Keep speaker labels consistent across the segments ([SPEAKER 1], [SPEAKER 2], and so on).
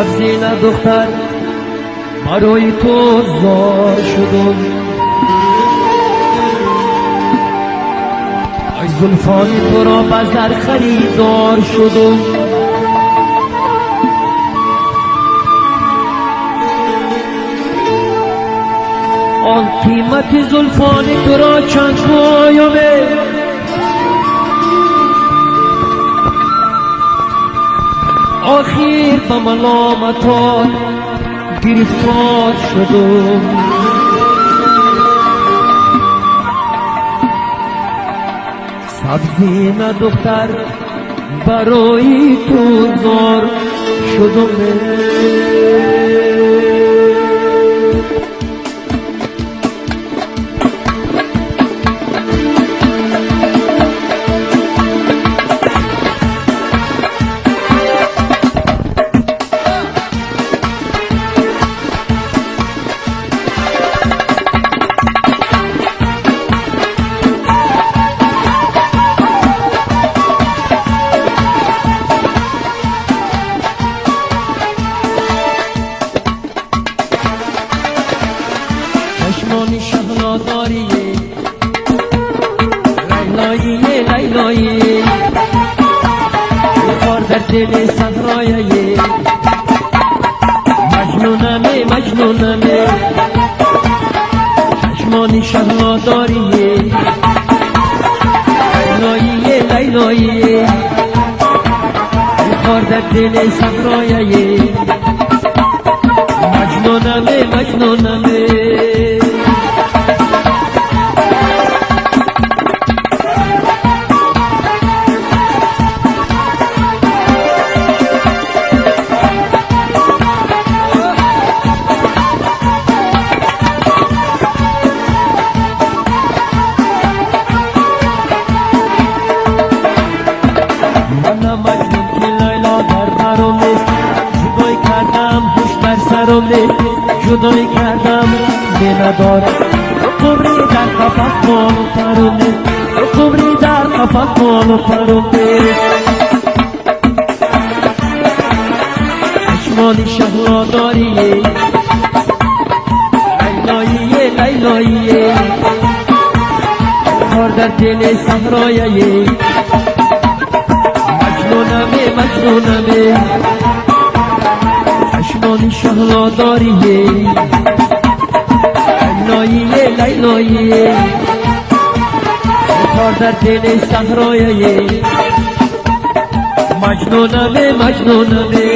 [SPEAKER 1] سبزینه دختر برای تو زار شدم، ای زلفان تو را بزر خریدار شدم. آن قیمت زلفان تو را چند پایمه، آخر به ملامتات گرفتار شدم. سبزینه دختر برای تو زار شدم. چشمانی شهلاداریه لیلاییه لیلاییه، بخار در دل صحراییه، مجنونمه مجنونمه. چشمانی شهلاداریه لیلاییه لیلاییه، بخار در دل صحراییه، مجنونمه مجنونمه. جدای کردم به ندارم، قبری در قفص مال و پرونه، قبری در قفص مال و پرونه. چشمانی شهلاداریه لیلاییه لیلاییه، کار در دل صحراییه، مجنونمه مجنونمه. چشمانی شهلاداریه لیلاییه لیلاییه، کار در دل صحراییه، مجنونمه مجنونمه.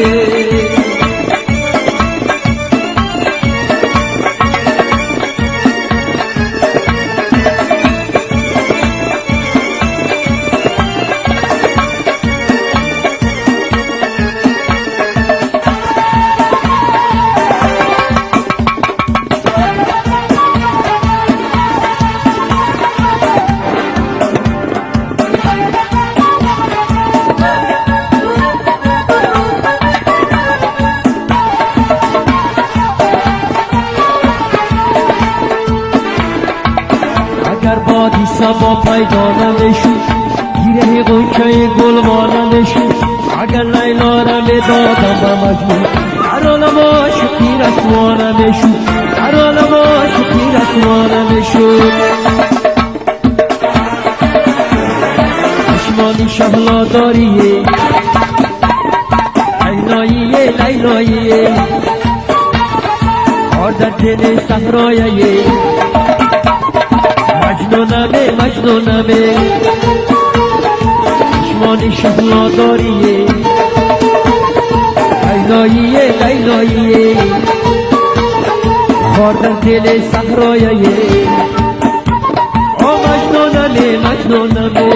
[SPEAKER 1] اگر بادی سبا پیدا نمیشد، گیره غنچه گل مانا نشد. اگر لیلا را میدادم به مجنون، در عالم عاشقی رسوا نمیشد، در عالم عاشقی رسوا نمیشد. چشمانی شهلاداریه لیلاییه لیلاییه، کار در دل صحراییه، مجنونمه مجنونمه. چشمانی شهلاداریه لیلاییه لیلاییه، کار در دل صحراییه، مجنونمه مجنونمه.